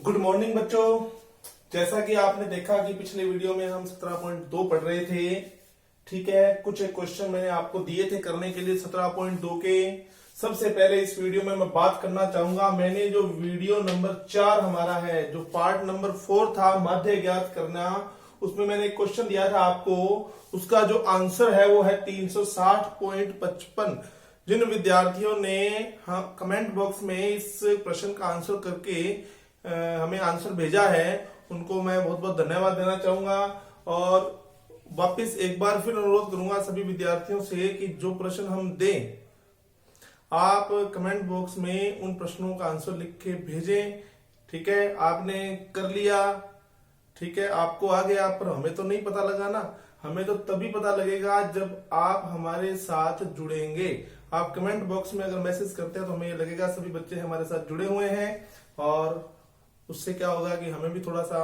Good morning बच्चों। जैसा कि आपने देखा कि पिछले वीडियो में हम 17.2 पढ़ रहे थे। ठीक है, कुछ एक क्वेश्चन मैंने आपको दिए थे करने के लिए 17.2 के। सबसे पहले इस वीडियो में मैं बात करना चाहूंगा, मैंने जो वीडियो नंबर 4 हमारा है, जो पार्ट नंबर 4 था माध्य ज्ञात करना, उसमें मैंने एक क्वेश्चन दिया था आपको। उसका जो आंसर है वो है 360.55। जिन विद्यार्थियों ने कमेंट बॉक्स में इस प्रश्न का आंसर करके हमें आंसर भेजा है, उनको मैं बहुत बहुत धन्यवाद देना चाहूंगा। और वापस एक बार फिर अनुरोध करूंगा सभी विद्यार्थियों से कि जो प्रश्न हम दें, आप कमेंट बॉक्स में उन प्रश्नों का आंसर लिख के भेजें। ठीक है, आपने कर लिया, ठीक है, आपको आ गया, पर हमें तो नहीं पता लगा ना। हमें तो तभी पता लगेगा जब आप हमारे साथ जुड़ेंगे। आप कमेंट बॉक्स में अगर मैसेज करते हैं तो हमें ये लगेगा सभी बच्चे हमारे साथ जुड़े हुए हैं, और उससे क्या होगा कि हमें भी थोड़ा सा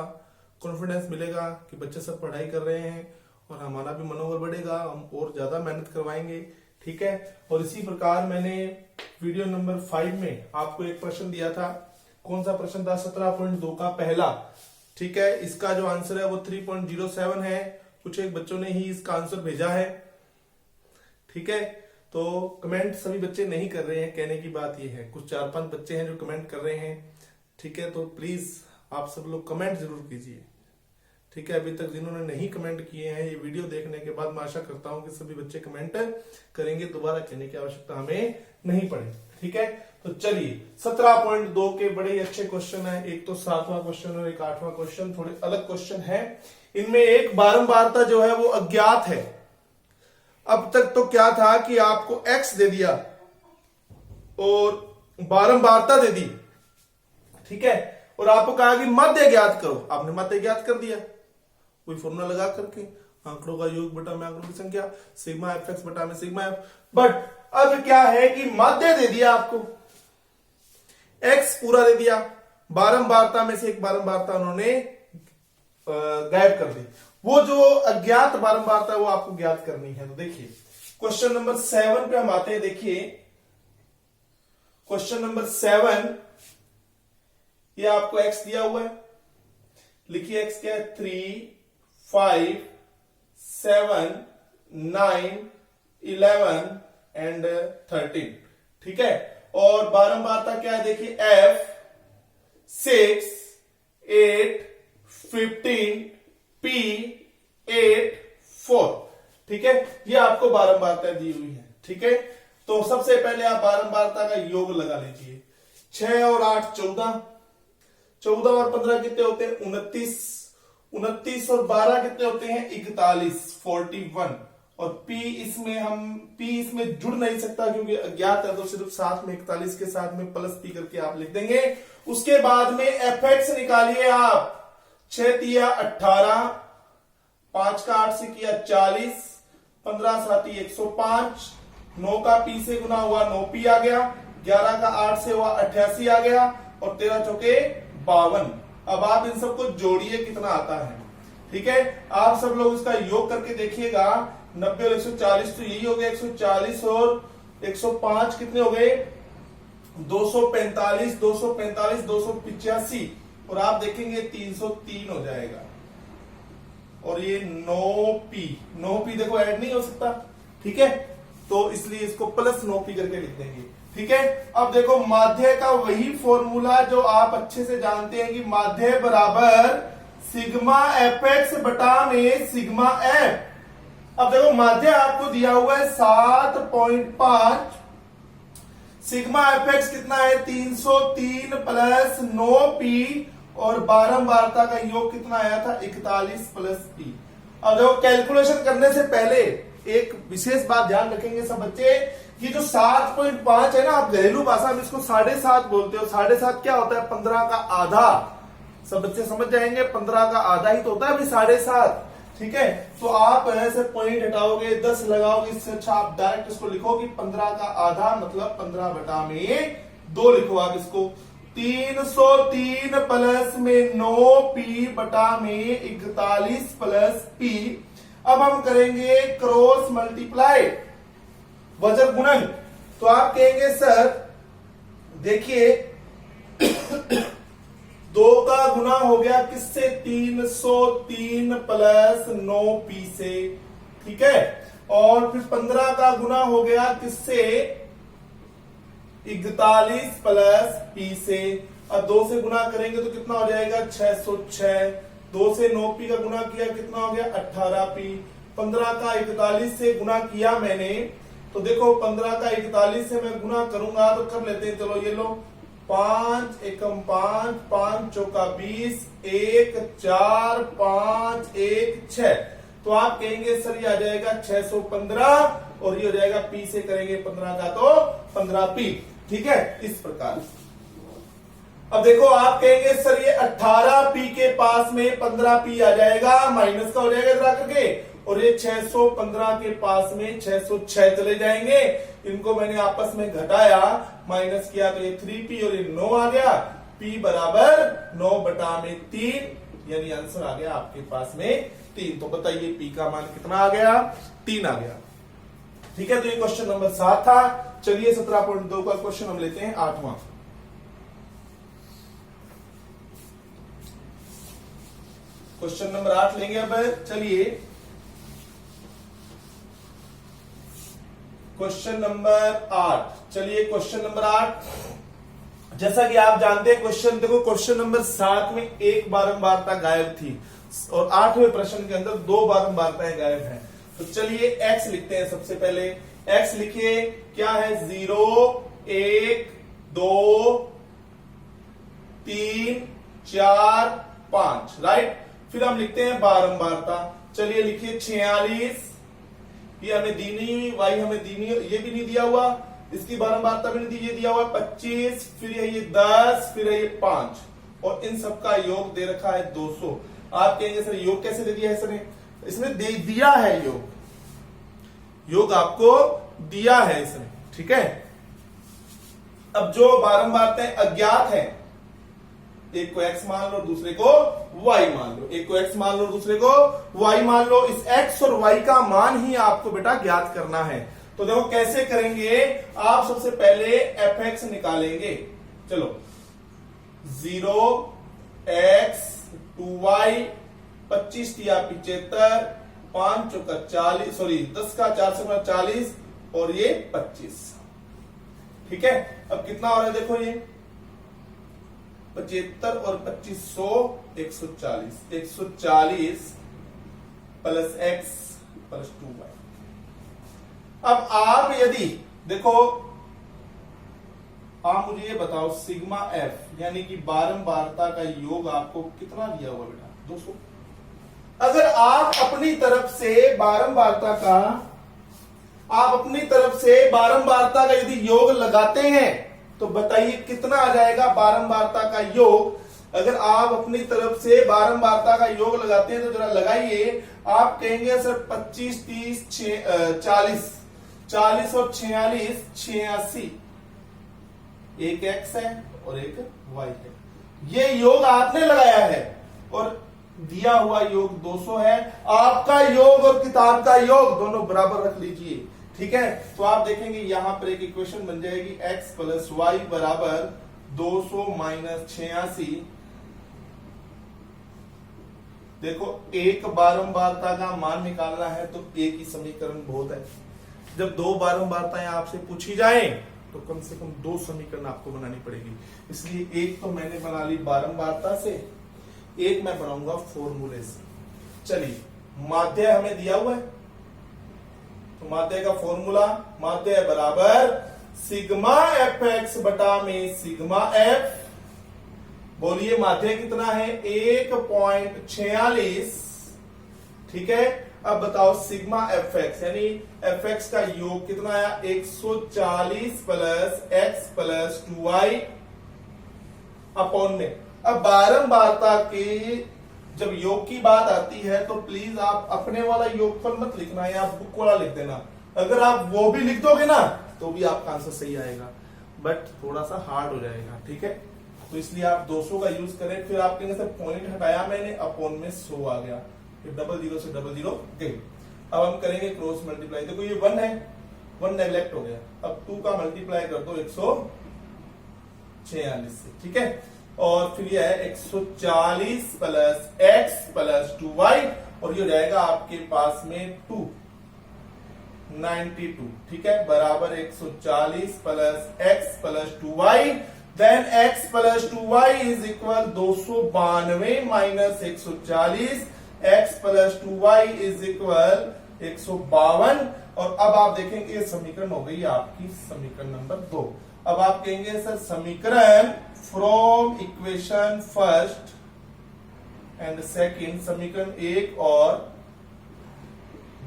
कॉन्फिडेंस मिलेगा कि बच्चे सब पढ़ाई कर रहे हैं, और हमारा भी मनोबल बढ़ेगा, हम और ज्यादा मेहनत करवाएंगे। ठीक है, और इसी प्रकार मैंने वीडियो नंबर 5 में आपको एक प्रश्न दिया था। कौन सा प्रश्न था? 17.2 का पहला। ठीक है, इसका जो आंसर है वो 3.07 है। कुछ एक बच्चों ने ही इसका आंसर भेजा है। ठीक है, तो कमेंट सभी बच्चे नहीं कर रहे हैं, कहने की बात ये है, कुछ 4-5 बच्चे हैं जो कमेंट कर रहे हैं। ठीक है, तो प्लीज आप सब लोग कमेंट जरूर कीजिए। ठीक है, अभी तक जिन्होंने नहीं कमेंट किए हैं, ये वीडियो देखने के बाद मैं आशा करता हूं कि सभी बच्चे कमेंट करेंगे। दोबारा कहने की आवश्यकता हमें नहीं पड़े। ठीक है, तो चलिए 17.2 के बड़े ही अच्छे क्वेश्चन है। एक तो 7वां क्वेश्चन और एक 8वां क्वेश्चन, थोड़े अलग क्वेश्चन है। इनमें एक बारंबारता जो है वो अज्ञात है। अब तक तो क्या था कि आपको x दे दिया और बारंबारता दे दी। ठीक है, और आपको कहा कि माध्य ज्ञात करो, आपने माध्य ज्ञात कर दिया कोई फॉर्मूला लगा करके, आंकड़ों का योग बटा में आंकड़ों की संख्या, सिग्मा एफ एक्स बटा में सिग्मा एफ। बट अब क्या है कि माध्य दे दिया आपको, एक्स पूरा दे दिया, बारंबारता में से एक बारंबारता उन्होंने गायब कर दी। वो जो अज्ञात बारंबारता है वो आपको ज्ञात करनी है। तो देखिए क्वेश्चन नंबर 7 पे हम आते हैं। देखिए क्वेश्चन नंबर 7, ये आपको x दिया हुआ है, लिखिए x क्या है? 3, 5, 7, 9, 11 एंड 13। ठीक है, और बारंबारता क्या है? देखिए f 6, 8, 15, p 8, 4। ठीक है, ये आपको बारंबारता दी हुई है। ठीक है, तो सबसे पहले आप बारंबारता का योग लगा लीजिए। 6 और 8 14, 14 और 15 कितने होते हैं? 29, 29 और 12 कितने होते हैं? 41, 41। और P इसमें जुड़ नहीं सकता क्योंकि अज्ञात है, तो सिर्फ साथ में 41 के साथ में प्लस P करके आप लिख देंगे। उसके बाद में fx निकालिए आप। 6 तिया 18, 5 का 8 से किया 40, 15 साथी 105, 9 का P से गुना हुआ 9P आ गया, 11 का 8 से हुआ 88 आ गया, और 13 चौके 52। अब आप इन सबको जोड़िए कितना आता है। ठीक है, आप सब लोग इसका योग करके देखिएगा। 90 और 140 तो यही हो गया, 140 और 105 कितने हो गए? 245, 245, 285, और आप देखेंगे 303 हो जाएगा। और ये 9p देखो ऐड नहीं हो सकता। ठीक है, तो इसलिए इसको प्लस 9p करके लिख देंगे। ठीक है, अब देखो माध्य का वही फॉर्मूला जो आप अच्छे से जानते हैं कि माध्य बराबर सिग्मा एफ एक्स बटा में सिग्मा एफ। अब देखो माध्य आपको दिया हुआ है 7.5, सिग्मा एफ एक्स कितना है? 303 प्लस 9p, और बारंबारता का योग कितना आया था? 41 प्लस p। अब देखो कैलकुलेशन करने से पहले एक विशेष बात ध्यान रखेंगे सब बच्चे, ये जो 7.5 है ना, आप घरेलू भाषा में इसको 7.5 बोलते हो। 7.5 क्या होता है? 15 का आधा। सब बच्चे समझ जाएंगे, 15 का आधा ही तो होता है अभी 7.5। ठीक है, तो आप ऐसे पॉइंट हटाओगे, 10 लगाओगे, इससे अच्छा आप डायरेक्ट इसको लिखो कि 15 का आधा मतलब 15 बटा में 2 लिखो आप इसको। 303 प्लस में 9p बटा में 41 प्लस p। अब हम करेंगे क्रॉस मल्टीप्लाई, वजन गुणन। तो आप कहेंगे सर देखिए 2 का गुना हो गया किससे? 303 प्लस 9p से, ठीक है। और फिर 15 का गुना हो गया किससे? 41 प्लस p से। अब 2 से गुना करेंगे तो कितना हो जाएगा? 606। 2 से 9p का गुना किया, कितना हो गया? 18p। 15 का 41 से गुना किया मैंने, तो देखो 15 का 41 से मैं गुना करूंगा तो कर लेते हैं, चलो ये लो, 5 एकम 5, 5 चौका 20, 1 4 5 1 6। तो आप कहेंगे सर ये आ जाएगा 615 और ये हो जाएगा p से करेंगे 15 का तो 15p, ठीक है। इस प्रकार अब देखो आप कहेंगे सर ये 18p के पास में 15p आ जाएगा, माइनस का हो जाएगा इधर आकर के, और ये 615 के पास में 606 चले जाएंगे। इनको मैंने आपस में घटाया, माइनस किया तो ये 3p और ये 9 आ गया, p बराबर 9/3, यानी आंसर आ गया आपके पास में 3। तो बताइए p का मान कितना आ गया? 3 आ गया, ठीक है। तो ये क्वेश्चन नंबर 7 था। चलिए 17.2 का क्वेश्चन हम लेते हैं 8वां। क्वेश्चन नंबर 8 लेंगे अब। चलिए क्वेश्चन नंबर 8, चलिए क्वेश्चन नंबर 8, जैसा कि आप जानते हैं क्वेश्चन, देखो क्वेश्चन नंबर 7 में एक बारंबारता गायब थी और 8वें प्रश्न के अंदर 2 बारंबारताएं गायब हैं। तो चलिए x लिखते हैं। सबसे पहले x लिखिए, क्या है? 0 1 2 3 4 5, राइट। फिर हम लिखते हैं बारंबारता, चलिए लिखिए 46, ये हमें दी नहीं हुई, y हमें दी नहीं, ये भी नहीं दिया हुआ, इसकी बारंबारता भी नहीं दी, ये दिया हुआ 25, फिर ये 10, फिर ये 5, और इन सबका योग दे रखा है 200। आप कहेंगे सर योग कैसे दे दिया है? सर इसने दे दिया है योग, योग आपको दिया है इसने, ठीक है। अब जो बारंबारताएं अज्ञात है, एक को x मान लो, दूसरे को y मान लो, एक को x मान लो, दूसरे को y मान लो। इस x और y का मान ही आपको बेटा ज्ञात करना है। तो देखो कैसे करेंगे, आप सबसे पहले fx निकालेंगे। चलो 0x 2y, 25 दिया 75, 5 चौका 40, सॉरी 10 का 4 से 40, और ये 25, ठीक है। अब कितना हो रहा है देखो, ये 75 और 2500 140, 140 प्लस x प्लस 2y। अब आप यदि देखो, आप मुझे ये बताओ सिग्मा f यानी कि बारंबारता का योग आपको कितना दिया हुआ बेटा? 200। अगर आप अपनी तरफ से बारंबारता का, आप अपनी तरफ से बारंबारता का यदि योग लगाते हैं तो बताइए कितना आ जाएगा बारंबारता का योग? अगर आप अपनी तरफ से बारंबारता का योग लगाते हैं तो जरा लगाइए। आप कहेंगे सर 25 30 40, 40 और 46 86, एक x है और एक y है। ये योग आपने लगाया है और दिया हुआ योग 200 है। आपका योग और किताब का योग दोनों बराबर रख लीजिए, ठीक है। तो आप देखेंगे यहां पर एक इक्वेशन बन जाएगी, x प्लस वाई बराबर 200 माइनस 86। देखो एक बारंबारता का मान निकालना है तो एक ही समीकरण बहुत है। जब 2 बारंबारताएं आपसे पूछी जाएं तो कम से कम 2 समीकरण आपको बनानी पड़ेगी। इसलिए एक तो मैंने बना ली बारंबारता से, एक मैं बनाऊंगा फॉर्मूले से। चलिए माध्य हमें दिया हुआ है, तो माध्य का फॉर्मूला, माध्य बराबर सिग्मा एफ एक्स बटा में सिग्मा एफ। बोलिए माध्य कितना है? 1.46, ठीक है। अब बताओ सिग्मा एफ एक्स यानी एफ एक्स का योग कितना आया? 140 plus x plus 2y upon में। अब बारंबारता के जब योग की बात आती है तो प्लीज आप अपने वाला योगफल मत लिखना, या आप बुक वाला लिख देना। अगर आप वो भी लिख दोगे ना तो भी आपका आंसर सही आएगा, बट थोड़ा सा हार्ड हो जाएगा, ठीक है। तो इसलिए आप 200 का यूज करें। फिर आप कहेंगे सर पॉइंट हटाया मैंने, अपॉन में 100 आ गया, फिर 00 से 00 गई। अब हम करेंगे क्रॉस मल्टीप्लाई। देखो ये 1 है, 1 नेग्लेक्ट हो गया। अब 2 का मल्टीप्लाई कर दो 146 से, ठीक है। और फिर ये है 140 प्लस x प्लस 2y, और ये हो जाएगा आपके पास में 292, ठीक है, बराबर 140 plus x plus 2y। Then x plus 2y is equal 292 minus 140, x plus 2y is equal 152। और अब आप देखेंगे ये समीकरण हो गई आपकी समीकरण नंबर 2। अब आप कहेंगे सर समीकरण from equation first and second, समीकरण 1 और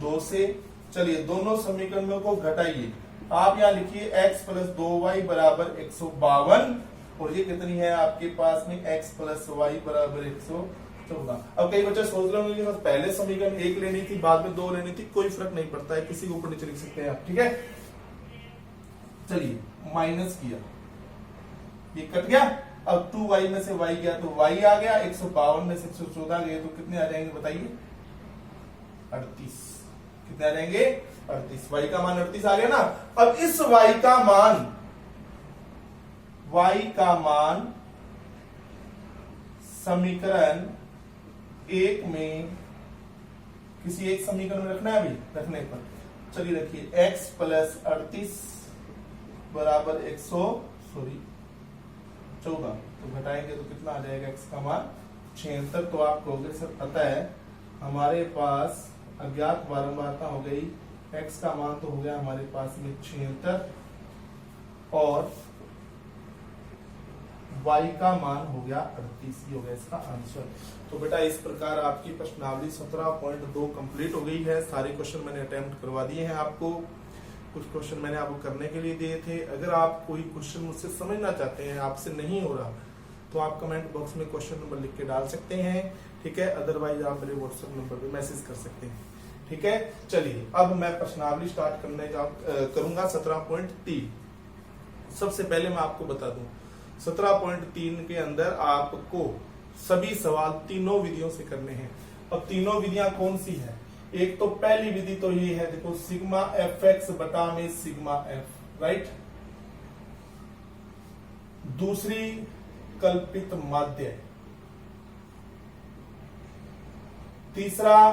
2 से, चलिए दोनों समीकरणों को घटाइए। आप यहां लिखिए x प्लस 2y बराबर 152, और ये कितनी है आपके पास में x प्लस y बराबर 114। अब कई बच्चे सोच रहे होंगे कि बस पहले समीकरण 1 लेनी थी, बाद में 2 लेनी थी, कोई फर्क नहीं पड़ता है, किसी को ऊपर नीचे लिख सकते हैं आप, ठीक है। चलिए माइनस किया, ये कट गया, अब 2y में से y गया तो y आ गया, 152 में से 114 गए तो कितने आ जाएंगे बताइए, 38। कितने आ जाएंगे, 38। y का मान 38 आ गया ना। अब इस y का मान समीकरण 1 में किसी एक समीकरण में रखना है, अभी रखने पर चलिए रखिए x प्लस 38 बराबर 114, तो घटाएंगे तो कितना आ जाएगा, x का मान 76। तो आप कहोगे सर पता है हमारे पास अज्ञात बारंबारता हो गई, x का मान तो हो गया हमारे पास में 76 और y का मान हो गया 38, हो गया इसका आंसर। तो बेटा इस प्रकार आपकी प्रश्नावली 17.2 कंप्लीट हो गई है। सारे क्वेश्चन मैंने अटेम्प्ट करवा दिए हैं आपको, कुछ क्वेश्चन मैंने आपको करने के लिए दिए थे। अगर आप कोई क्वेश्चन मुझसे समझना चाहते हैं, आपसे नहीं हो रहा, तो आप कमेंट बॉक्स में क्वेश्चन नंबर लिख के डाल सकते हैं, ठीक है। अदरवाइज आप मेरे व्हाट्सएप नंबर पे मैसेज कर सकते हैं, ठीक है। चलिए अब मैं प्रश्नावली स्टार्ट करने करूंगा 17.3। सबसे पहले मैं आपको बता दूं 17.3 के अंदर आपको सभी सवाल तीनों विधियों से करने हैं। अब तीनों विधियां कौन सी है, एक तो पहली विधि तो ये है, देखो सिग्मा एफ एक्स बटा में सिग्मा एफ, राइट। दूसरी कल्पित माध्य, तीसरा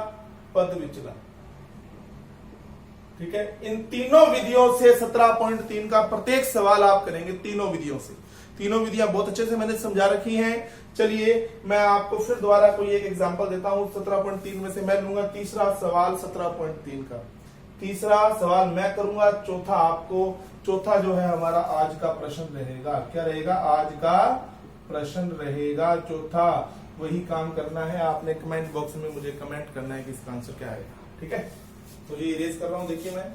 पद विचलन, ठीक है। इन तीनों विधियों से 17.3 का प्रत्येक सवाल आप करेंगे, तीनों विधियों से। तीनों विधियां बहुत अच्छे से मैंने समझा रखी हैं। चलिए मैं आपको फिर दोबारा कोई एक एग्जांपल देता हूं 17.3 में से। मैं लूंगा तीसरा सवाल 17.3 का, तीसरा सवाल मैं करूंगा, चौथा आपको, चौथा जो है हमारा आज का प्रश्न रहेगा। क्या रहेगा, आज का प्रश्न रहेगा चौथा। वही काम करना है आपने, कमेंट बॉक्स में मुझे कमेंट करना है कि इसका आंसर क्या आएगा, ठीक है। तो ये इरेज कर रहा हूं, देखिए मैं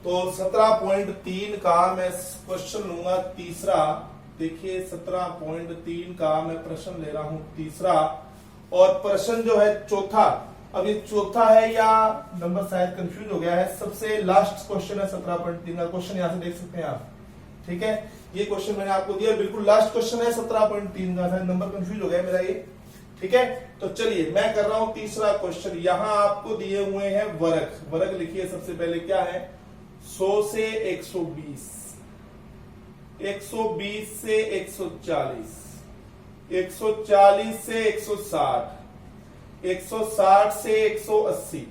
तो 17.3 का मैं क्वेश्चन लूंगा तीसरा। देखिए 17.3 का मैं प्रश्न ले रहा हूं तीसरा, और प्रश्न जो है चौथा। अब ये चौथा है या नंबर शायद कंफ्यूज हो गया है, सबसे लास्ट क्वेश्चन है 17.3 का। क्वेश्चन यहां से देख सकते हैं आप, ठीक है। ये क्वेश्चन मैंने आपको दिया, बिल्कुल लास्ट क्वेश्चन है 17.3 का, शायद नंबर कंफ्यूज हो गया मेरा ये, ठीक है। तो चलिए मैं कर रहा हूं तीसरा क्वेश्चन। यहां आपको दिए हुए हैं वर्ग। वर्ग लिखिए सबसे पहले, क्या है, 100 से 120, 120 से 140, 140 से 160, 160 से 180,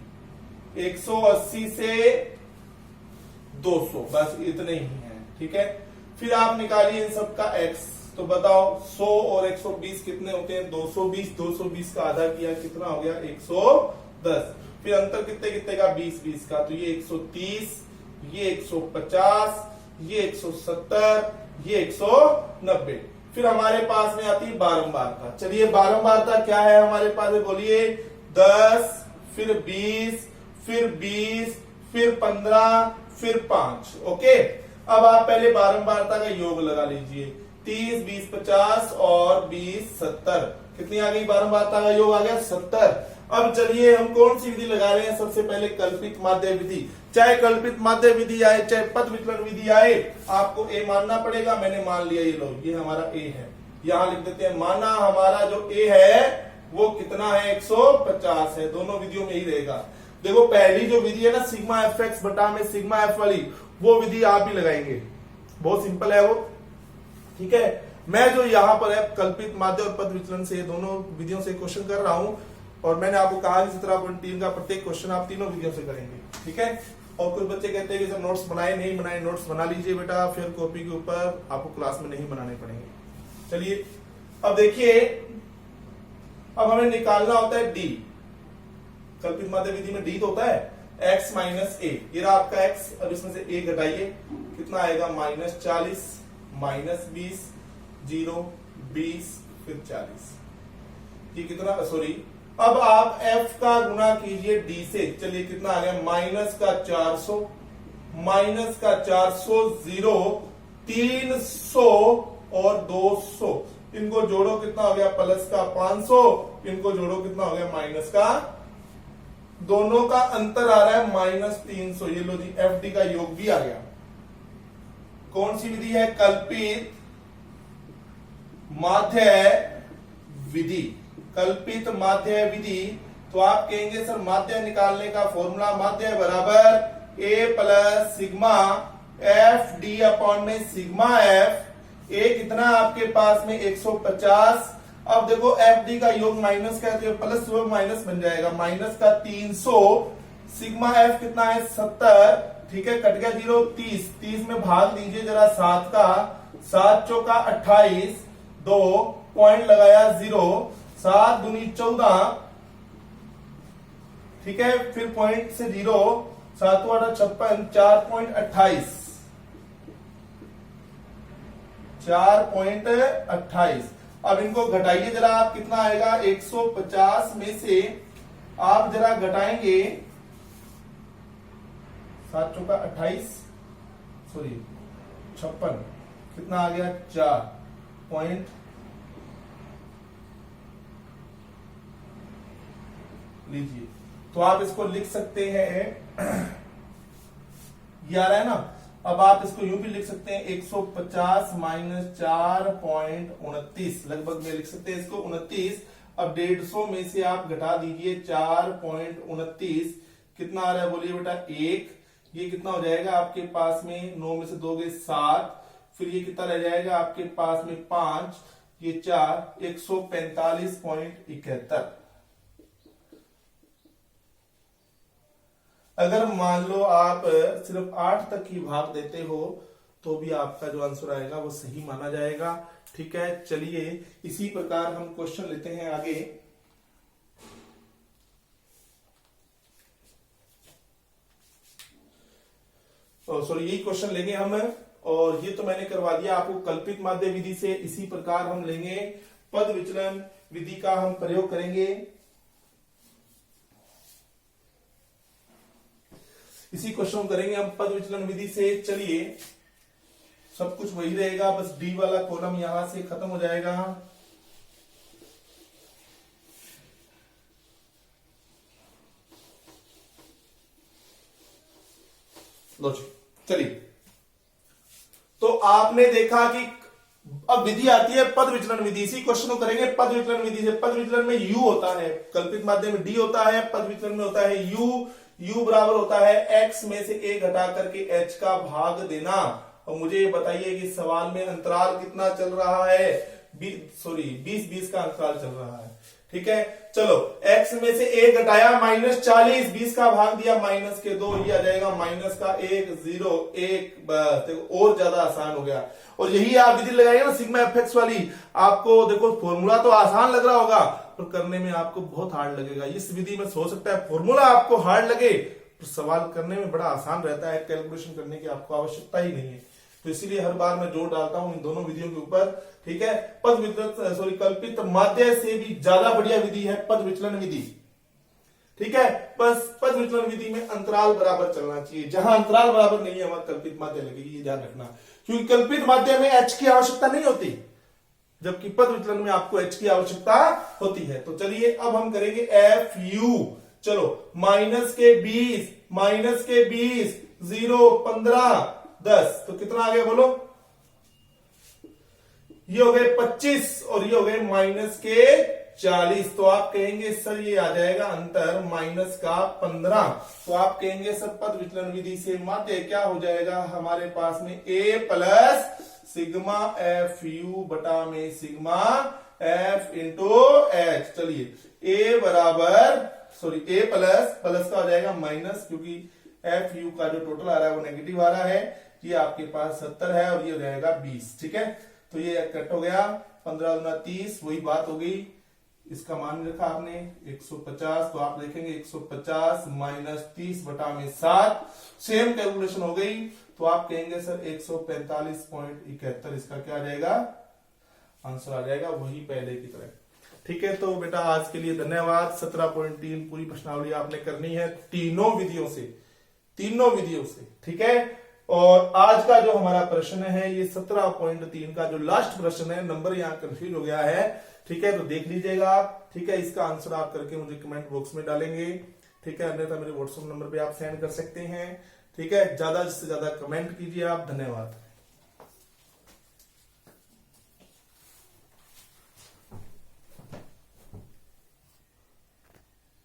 180 से 200, बस इतने ही हैं, ठीक है। फिर आप निकालिए इन सब का x। तो बताओ 100 और 120 कितने होते हैं, 220, 220 का आधा किया कितना हो गया, 110। फिर अंतर कितने कितने का, 20 20 का, तो ये 130, ये 150, ये 170, ये 190। फिर हमारे पास में आती है बारंबारता। चलिए बारंबारता क्या है हमारे पास में, बोलिए 10, फिर 20, फिर 20, फिर 15, फिर 5। ओके, अब आप पहले बारंबारता का योग लगा लीजिए। 30, 20, 50 और 20, 70। कितनी आ गई बारंबारता का योग, आ गया 70। अब चलिए हम कौन सी विधि लगा रहे हैं, सबसे पहले कल्पित माध्य विधि। चाहे कल्पित माध्य विधि आए चाहे पद विचलन विधि आए, आपको ए मानना पड़ेगा। मैंने मान लिया, ये लो ये हमारा ए है, यहां लिख देते हैं। माना हमारा जो ए है वो कितना है, 150 है। दोनों विधियों में ही रहेगा। देखो पहली जो विधि है ना सिग्मा एफ एक्स बटा में सिग्मा एफ वाली, वो विधि आप भी लगाएंगे, बहुत सिंपल है वो। ठीक है, मैं जो यहाँ पर है कल्पित माध्य और पद विचलन से दोनों विधियों से क्वेश्चन कर रहा हूं, और मैंने आपको कहा कि 17.3 का प्रत्येक क्वेश्चन आप तीनों विधियों से करेंगे। ठीक है, और कुछ बच्चे कहते हैं कि सर नोट्स बनाए नहीं बनाए, नोट्स बना लीजिए बेटा, फिर कॉपी के ऊपर आपको क्लास में नहीं बनाने पड़ेंगे। चलिए अब देखिए, अब हमें निकालना होता है डी। कल्पित माध्य विधि में डी तो होता है x माइनस ए, ये रहा आपका x। अब इसमें से a घटाइए, कितना आएगा, -40 -20 0 20 फिर 40, ये कितना, सॉरी। अब आप f का गुणा कीजिए d से। चलिए कितना आ गया, -400 0 300 और 200, इनको जोड़ो कितना हो गया, प्लस का 500, इनको जोड़ो कितना हो गया, माइनस का, दोनों का अंतर आ रहा है -300। ये लो जी, एफ डी का योग भी आ गया। कौन सी विधि है, कल्पित माध्य विधि। कल्पित माध्य विधि, तो आप कहेंगे सर माध्य निकालने का फॉर्मूला, माध्य बराबर A plus sigma F D upon में सिग्मा एफ। ए कितना आपके पास में 150। अब देखो एफ डी का योग माइनस का प्लस योग माइनस बन जाएगा, माइनस का 300, सिग्मा एफ कितना है 70। ठीक है, कट गया 0, 30 में भाग दीजिए जरा 7 का, 7 चौका 28, 2 पॉइंट लगाया 0, 7 दूनी 14। ठीक है, फिर पॉइंट से 0, 7 8 56, 4.28 4.28। अब इनको घटाइए जरा आप, कितना आएगा, 150 में से आप जरा घटाएंगे 7 चौका 28, सॉरी 56, कितना आ गया, 4 पॉइंट लीजिए। तो आप इसको लिख सकते हैं, ये आ रहा है ना। अब आप इसको यूं भी लिख सकते हैं, 150 माइनस 4.29, लगभग में लिख सकते हैं इसको 29। अब 150 में से आप घटा दीजिए 4.29, कितना आ रहा है बोलिए बेटा, 1। ये कितना हो जाएगा आपके पास में, 9 में से 2 गए 7, फिर ये कितना रह जाएगा आपके पास में 5, ये 4, 145.71। अगर मान लो आप सिर्फ 8 तक ही भाग देते हो तो भी आपका जो आंसर आएगा वो सही माना जाएगा। ठीक है, चलिए इसी प्रकार हम क्वेश्चन लेते हैं आगे। सॉरी, यही क्वेश्चन लेंगे हम, और ये तो मैंने करवा दिया आपको कल्पित माध्य विधि से। इसी प्रकार हम लेंगे पद विचलन विधि का हम प्रयोग करेंगे। इसी क्वेश्चन करेंगे हम पद विचलन विधि से। चलिए सब कुछ वही रहेगा, बस डी वाला कॉलम यहां से खत्म हो जाएगा। लो जी, चलिए तो आपने देखा कि अब विधि आती है पद विचलन विधि। इसी क्वेश्चन को करेंगे पद विचलन विधि से। पद विचलन में u होता है, कल्पित माध्य में d होता है, पद विचलन में होता है u बराबर होता है x में से a घटा करके h का भाग देना। और मुझे ये बताइए कि सवाल में अंतराल कितना चल रहा है, 20 का अंतराल चल रहा है। ठीक है, चलो x में से a घटाया -40, 20 का भाग दिया माइनस के 2, ये आ जाएगा माइनस का 1 0 1। बस देखो और ज्यादा आसान हो गया। और यही आप विधि लगाइए ना सिग्मा एफ वाली, आपको देखो फॉर्मूला तो आसान लग रहा होगा पर करने में आपको बहुत हार्ड लगेगा। इस विधि में हो सकता है फॉर्मूला आपको हार्ड लगे पर सवाल करने में बड़ा आसान रहता है, कैलकुलेशन करने की आपको आवश्यकता ही नहीं है। तो इसीलिए हर बार मैं जोर डालता हूं इन दोनों विधियों के ऊपर। ठीक है, पद विचलन सॉरी कल्पित माध्य से भी ज्यादा बढ़िया विधि है पद विचलन विधि। ठीक है, बस पद विचलन विधि में अंतराल बराबर चलना चाहिए, जहां अंतराल बराबर नहीं है वहां कल्पित माध्य लगेगी, ये ध्यान रखना। क्योंकि कल्पित माध्य में h की आवश्यकता नहीं होती, जबकि पद विचलन में आपको h की आवश्यकता होती है। तो चलिए अब हम करेंगे एफ यू। चलो माइनस के 20, 0, 15, 10, तो कितना आ गया बोलो? ये हो गए 25 और ये हो गए माइनस के 40। तो आप कहेंगे सर ये आ जाएगा अंतर माइनस का 15। तो आप कहेंगे सर पद विचलन विधि से माध्य क्या हो जाएगा हमारे पास में a plus sigma F you बटा में सिग्मा एफ इंटू एच। चलिए a बराबर a प्लस का हो जाएगा माइनस, क्योंकि एफ यू का जो टोटल आ रहा है वो नेगेटिव आ रहा है। ये आपके पास 70 है और ये हो जाएगा 20। ठीक है, तो ये कट हो गया, 15 गुना 30 वही बात हो गई। इसका मान रखा आपने 150, तो आप लिखेंगे 150 माइनस 30 बटा में 7। सेम कैलकुलेशन हो गई, तो आप कहेंगे सर 145.71 इसका क्या आ जाएगा? आंसर आ जाएगा वही पहले की तरह। ठीक है, तो बेटा आज के लिए धन्यवाद। 17.3 पूरी प्रश्नावली आपने करनी है तीनों विधियों से। ठीक है, और आज का जो हमारा प्रश्न है ये 17.3 का जो लास्ट प्रश्न है, नंबर यहाँ कंफ्यूज हो गया है। ठीक है, तो देख लीजिएगा आप। ठीक है, इसका आंसर आप करके मुझे कमेंट बॉक्स में डालेंगे। ठीक है, अन्यथा मेरे व्हाट्सएप नंबर पे आप सेंड कर सकते हैं। ठीक है, ज्यादा से ज्यादा कमेंट कीजिए आप। धन्यवाद।